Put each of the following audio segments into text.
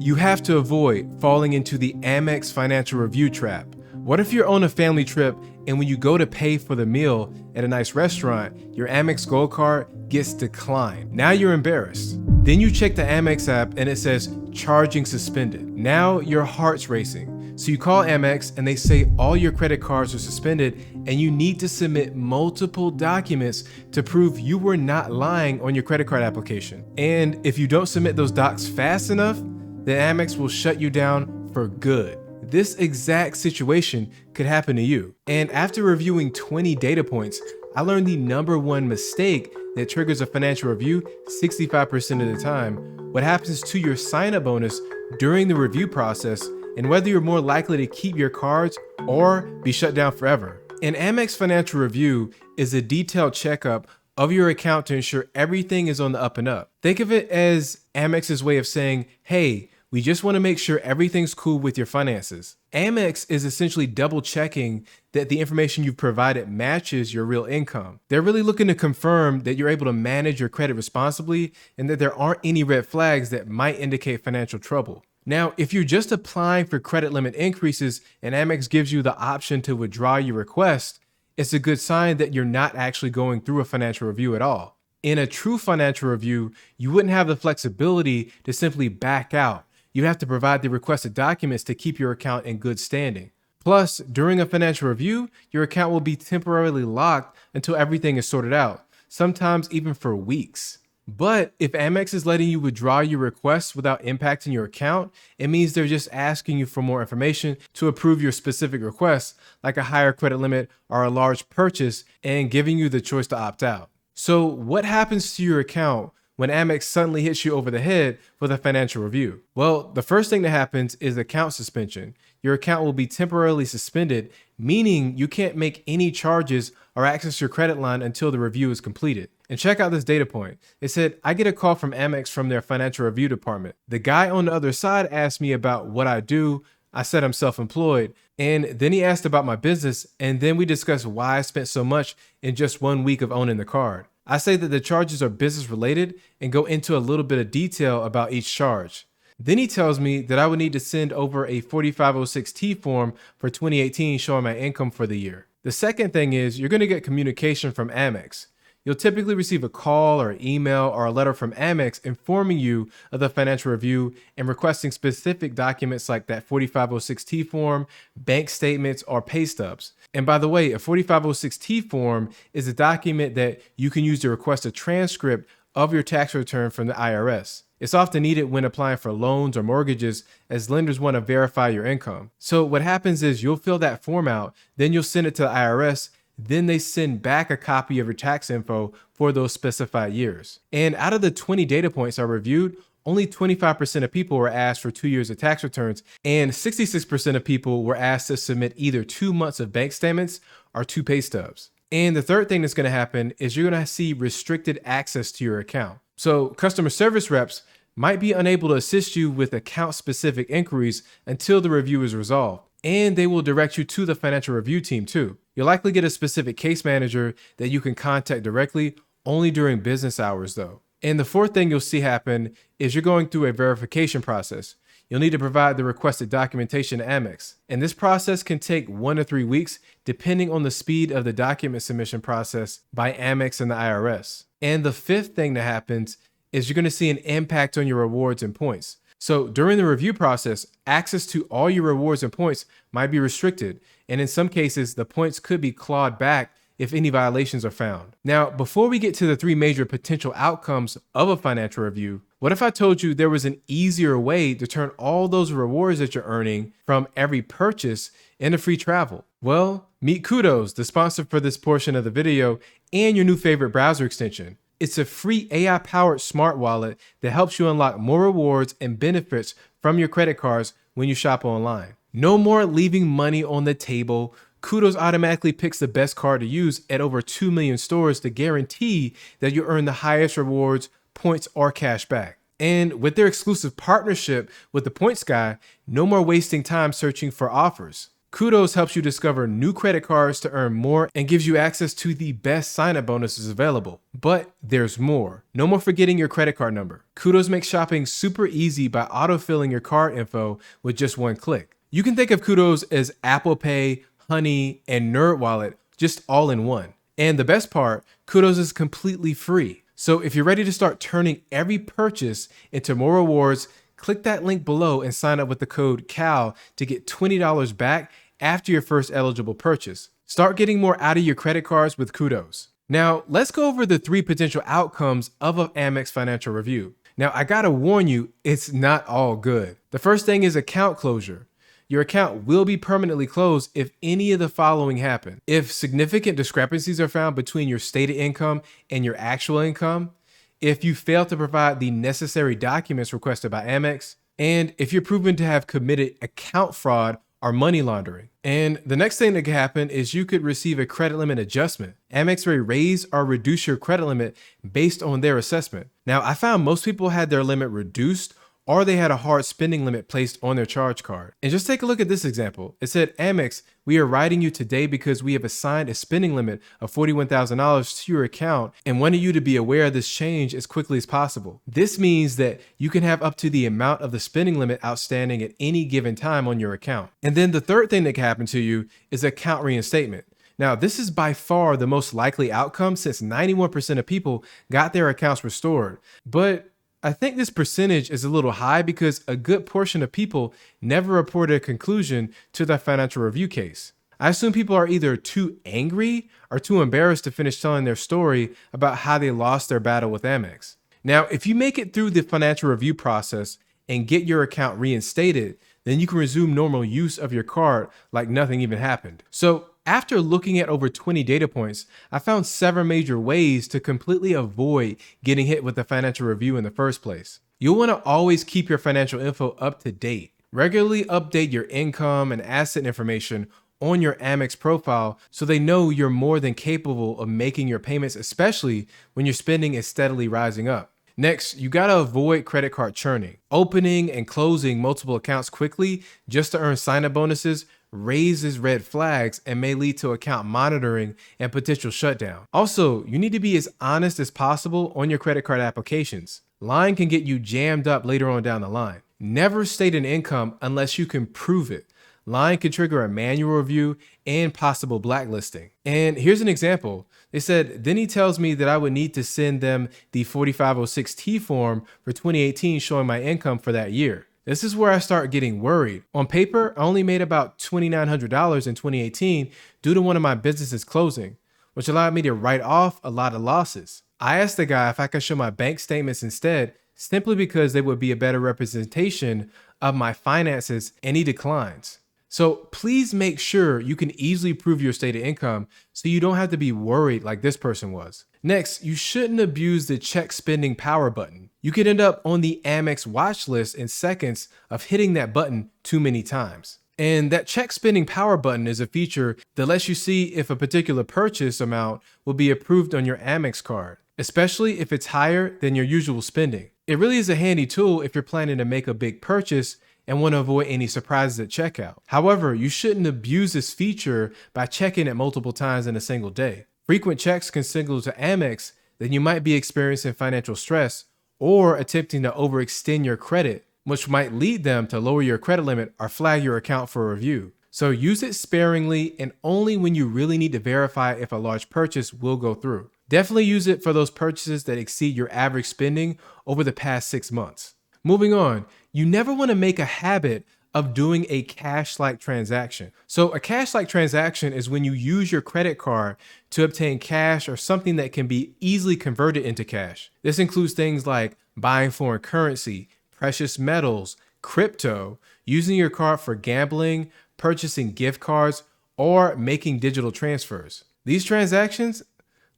You have to avoid falling into the Amex financial review trap. What if you're on a family trip and when you go to pay for the meal at a nice restaurant, your Amex Gold card gets declined? Now you're embarrassed. Then you check the Amex app and it says charging suspended. Now your heart's racing. So you call Amex and they say all your credit cards are suspended and you need to submit multiple documents to prove you were not lying on your credit card application. And if you don't submit those docs fast enough, then Amex will shut you down for good. This exact situation could happen to you. And after reviewing 20 data points, I learned the number one mistake that triggers a financial review 65% of the time, what happens to your sign-up bonus during the review process, and whether you're more likely to keep your cards or be shut down forever. An Amex financial review is a detailed checkup of your account to ensure everything is on the up and up. Think of it as Amex's way of saying, hey, we just want to make sure everything's cool with your finances. Amex is essentially double checking that the information you've provided matches your real income. They're really looking to confirm that you're able to manage your credit responsibly and that there aren't any red flags that might indicate financial trouble. Now, if you're just applying for credit limit increases and Amex gives you the option to withdraw your request, it's a good sign that you're not actually going through a financial review at all. In a true financial review, you wouldn't have the flexibility to simply back out. You have to provide the requested documents to keep your account in good standing. Plus, during a financial review, your account will be temporarily locked until everything is sorted out, sometimes even for weeks. But if Amex is letting you withdraw your requests without impacting your account, it means they're just asking you for more information to approve your specific requests, like a higher credit limit or a large purchase, and giving you the choice to opt out. So what happens to your account when Amex suddenly hits you over the head with a financial review? Well, the first thing that happens is account suspension. Your account will be temporarily suspended, meaning you can't make any charges or access your credit line until the review is completed. And check out this data point. It said, I get a call from Amex from their financial review department. The guy on the other side asked me about what I do. I said I'm self-employed. And then he asked about my business. And then we discussed why I spent so much in just 1 week of owning the card. I say that the charges are business related and go into a little bit of detail about each charge. Then he tells me that I would need to send over a 4506T form for 2018 showing my income for the year. The second thing is you're going to get communication from Amex. You'll typically receive a call or email or a letter from Amex informing you of the financial review and requesting specific documents like that 4506T form, bank statements, or pay stubs. And by the way, a 4506T form is a document that you can use to request a transcript of your tax return from the IRS. It's often needed when applying for loans or mortgages as lenders want to verify your income. So what happens is you'll fill that form out, then you'll send it to the IRS. Then they send back a copy of your tax info for those specified years. And out of the 20 data points I reviewed, only 25% of people were asked for 2 years of tax returns, and 66% of people were asked to submit either 2 months of bank statements or 2 pay stubs. And the third thing that's going to happen is you're going to see restricted access to your account. So customer service reps might be unable to assist you with account-specific inquiries until the review is resolved. And they will direct you to the financial review team too. You'll likely get a specific case manager that you can contact directly only during business hours though. And the fourth thing you'll see happen is you're going through a verification process. You'll need to provide the requested documentation to Amex. And this process can take 1 to 3 weeks depending on the speed of the document submission process by Amex and the IRS. And the fifth thing that happens is you're going to see an impact on your rewards and points. So during the review process, access to all your rewards and points might be restricted. And in some cases, the points could be clawed back if any violations are found. Now, before we get to the 3 major potential outcomes of a financial review, what if I told you there was an easier way to turn all those rewards that you're earning from every purchase into free travel? Well, meet Kudos, the sponsor for this portion of the video, and your new favorite browser extension. It's a free AI-powered smart wallet that helps you unlock more rewards and benefits from your credit cards when you shop online. No more leaving money on the table. Kudos automatically picks the best card to use at over 2 million stores to guarantee that you earn the highest rewards, points, or cash back. And with their exclusive partnership with the Points Guy, no more wasting time searching for offers. Kudos helps you discover new credit cards to earn more and gives you access to the best sign-up bonuses available. But there's more. No more forgetting your credit card number. Kudos makes shopping super easy by autofilling your card info with just one click. You can think of Kudos as Apple Pay, Honey, and NerdWallet just all in one. And the best part, Kudos is completely free. So if you're ready to start turning every purchase into more rewards, click that link below and sign up with the code CAL to get $20 back after your first eligible purchase. Start getting more out of your credit cards with Kudos. Now, let's go over the 3 potential outcomes of an Amex financial review. Now, I gotta warn you, it's not all good. The first thing is account closure. Your account will be permanently closed if any of the following happen. If significant discrepancies are found between your stated income and your actual income, if you fail to provide the necessary documents requested by Amex, and if you're proven to have committed account fraud or money laundering. And the next thing that could happen is you could receive a credit limit adjustment. Amex may raise or reduce your credit limit based on their assessment. Now, I found most people had their limit reduced or they had a hard spending limit placed on their charge card. And just take a look at this example. It said, Amex, we are writing you today because we have assigned a spending limit of $41,000 to your account and wanted you to be aware of this change as quickly as possible. This means that you can have up to the amount of the spending limit outstanding at any given time on your account. And then the third thing that can happen to you is account reinstatement. Now, this is by far the most likely outcome since 91% of people got their accounts restored. But I think this percentage is a little high because a good portion of people never reported a conclusion to their financial review case. I assume people are either too angry or too embarrassed to finish telling their story about how they lost their battle with Amex. Now, if you make it through the financial review process and get your account reinstated, then you can resume normal use of your card like nothing even happened. So, after looking at over 20 data points, I found 7 major ways to completely avoid getting hit with a financial review in the first place. You'll want to always keep your financial info up to date. Regularly update your income and asset information on your Amex profile so they know you're more than capable of making your payments, especially when your spending is steadily rising up. Next, you gotta avoid credit card churning. Opening and closing multiple accounts quickly just to earn sign-up bonuses raises red flags and may lead to account monitoring and potential shutdown. Also, you need to be as honest as possible on your credit card applications. Lying can get you jammed up later on down the line. Never state an income unless you can prove it. Lying can trigger a manual review and possible blacklisting. And here's an example. They said, then he tells me that I would need to send them the 4506T form for 2018 showing my income for that year. This is where I start getting worried. On paper, I only made about $2,900 in 2018 due to one of my businesses closing, which allowed me to write off a lot of losses. I asked the guy if I could show my bank statements instead, simply because they would be a better representation of my finances, and he declines. So please make sure you can easily prove your stated income so you don't have to be worried like this person was. Next, you shouldn't abuse the check spending power button. You could end up on the Amex watch list in seconds of hitting that button too many times. And that check spending power button is a feature that lets you see if a particular purchase amount will be approved on your Amex card, especially if it's higher than your usual spending. It really is a handy tool if you're planning to make a big purchase and want to avoid any surprises at checkout. However, you shouldn't abuse this feature by checking it multiple times in a single day. Frequent checks can signal to Amex that you might be experiencing financial stress or attempting to overextend your credit, which might lead them to lower your credit limit or flag your account for review. So use it sparingly and only when you really need to verify if a large purchase will go through. Definitely use it for those purchases that exceed your average spending over the past 6 months. Moving on, you never want to make a habit of doing a cash-like transaction. So a cash-like transaction is when you use your credit card to obtain cash or something that can be easily converted into cash. This includes things like buying foreign currency, precious metals, crypto, using your card for gambling, purchasing gift cards, or making digital transfers. These transactions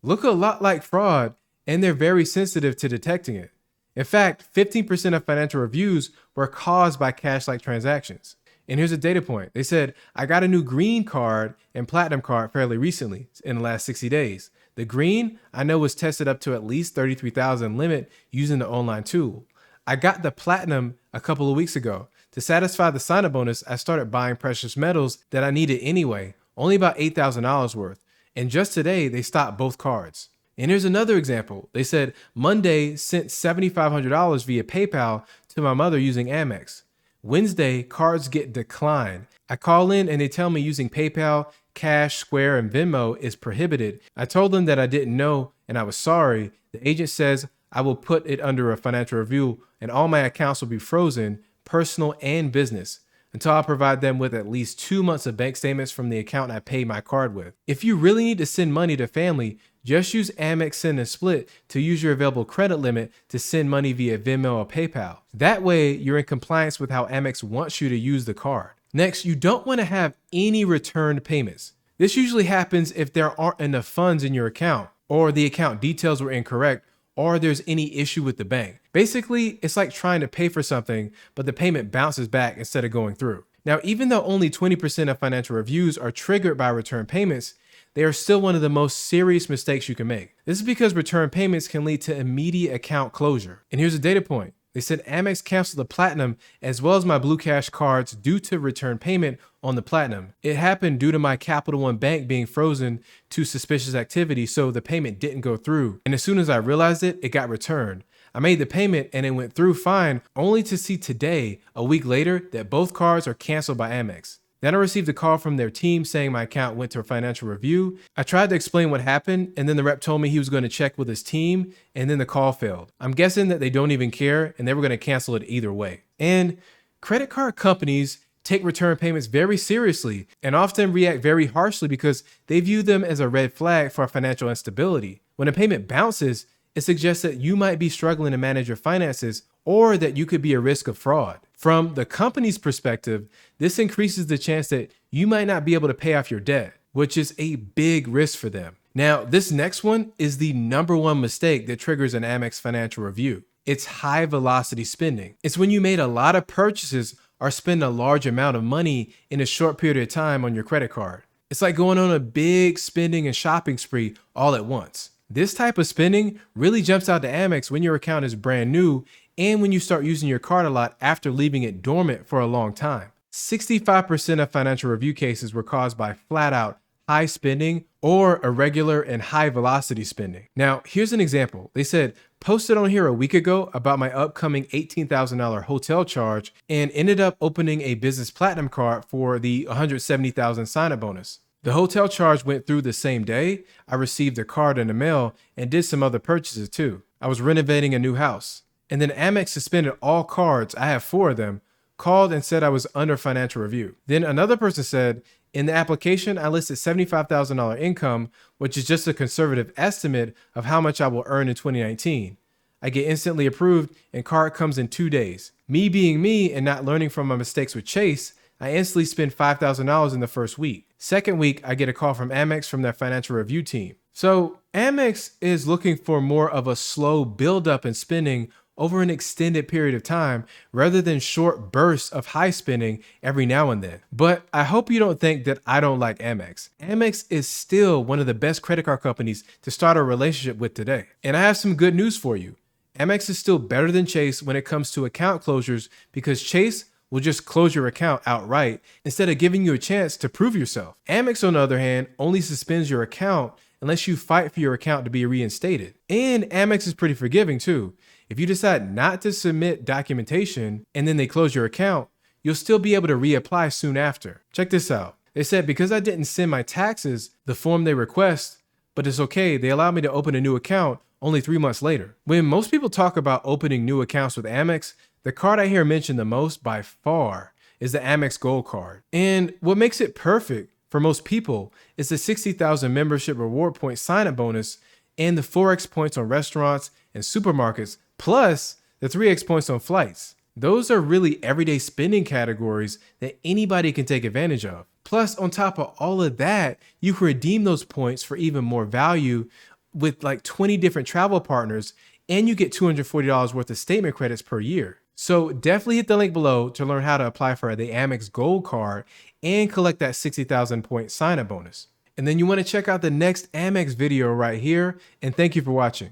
look a lot like fraud, and they're very sensitive to detecting it. In fact, 15% of financial reviews were caused by cash-like transactions. And here's a data point. They said, I got a new green card and platinum card fairly recently in the last 60 days. The green, I know, was tested up to at least 33,000 limit using the online tool. I got the platinum a couple of weeks ago. To satisfy the sign-up bonus, I started buying precious metals that I needed anyway, only about $8,000 worth. And just today, they stopped both cards. And here's another example. They said Monday sent $7,500 via PayPal to my mother using Amex. Wednesday, cards get declined. I call in and they tell me using PayPal, Cash, Square, and Venmo is prohibited. I told them that I didn't know and I was sorry. The agent says I will put it under a financial review and all my accounts will be frozen, personal and business, until I provide them with at least 2 months of bank statements from the account I paid my card with. If you really need to send money to family, just use Amex Send and Split to use your available credit limit to send money via Venmo or PayPal. That way, you're in compliance with how Amex wants you to use the card. Next, you don't want to have any returned payments. This usually happens if there aren't enough funds in your account, or the account details were incorrect, or there's any issue with the bank. Basically, it's like trying to pay for something, but the payment bounces back instead of going through. Now, even though only 20% of financial reviews are triggered by return payments, they are still one of the most serious mistakes you can make. This is because return payments can lead to immediate account closure. And here's a data point. They said Amex canceled the Platinum as well as my Blue Cash cards due to return payment on the Platinum. It happened due to my Capital One bank being frozen to suspicious activity, so the payment didn't go through. And as soon as I realized it, it got returned. I made the payment and it went through fine, only to see today, a week later, that both cards are canceled by Amex. Then I received a call from their team saying my account went to a financial review. I tried to explain what happened, and then the rep told me he was going to check with his team, and then the call failed. I'm guessing that they don't even care, and they were going to cancel it either way. And credit card companies take return payments very seriously and often react very harshly because they view them as a red flag for financial instability. When a payment bounces, it suggests that you might be struggling to manage your finances or that you could be a risk of fraud. From the company's perspective, this increases the chance that you might not be able to pay off your debt, which is a big risk for them. Now, this next one is the number one mistake that triggers an Amex financial review. It's high velocity spending. It's when you made a lot of purchases or spend a large amount of money in a short period of time on your credit card. It's like going on a big spending and shopping spree all at once. This type of spending really jumps out to Amex when your account is brand new and when you start using your card a lot after leaving it dormant for a long time. 65% of financial review cases were caused by flat out high spending or irregular and high velocity spending. Now, here's an example. They said, posted on here a week ago about my upcoming $18,000 hotel charge and ended up opening a business platinum card for the $170,000 sign-up bonus. The hotel charge went through the same day. I received a card in the mail and did some other purchases too. I was renovating a new house. And then Amex suspended all cards, I have 4 of them, called and said I was under financial review. Then another person said, in the application, I listed $75,000 income, which is just a conservative estimate of how much I will earn in 2019. I get instantly approved and card comes in 2 days. Me being me and not learning from my mistakes with Chase, I instantly spend $5,000 in the first week. Second week, I get a call from Amex from their financial review team. So Amex is looking for more of a slow buildup in spending over an extended period of time rather than short bursts of high spending every now and then. But I hope you don't think that I don't like Amex. Amex is still one of the best credit card companies to start a relationship with today. And I have some good news for you. Amex is still better than Chase when it comes to account closures because Chase will just close your account outright instead of giving you a chance to prove yourself. Amex, on the other hand, only suspends your account unless you fight for your account to be reinstated. And Amex is pretty forgiving too. If you decide not to submit documentation and then they close your account, you'll still be able to reapply soon after. Check this out. They said because I didn't send my taxes the form they request, but it's okay, they allowed me to open a new account only 3 months later. When most people talk about opening new accounts with Amex, the card I hear mentioned the most by far is the Amex Gold card. And what makes it perfect for most people is the 60,000 membership reward point sign-up bonus and the 4x points on restaurants and supermarkets, plus the 3x points on flights. Those are really everyday spending categories that anybody can take advantage of. Plus, on top of all of that, you can redeem those points for even more value with like 20 different travel partners, and you get $240 worth of statement credits per year. So definitely hit the link below to learn how to apply for the Amex Gold card and collect that 60,000 point sign-up bonus. And then you want to check out the next Amex video right here, and thank you for watching.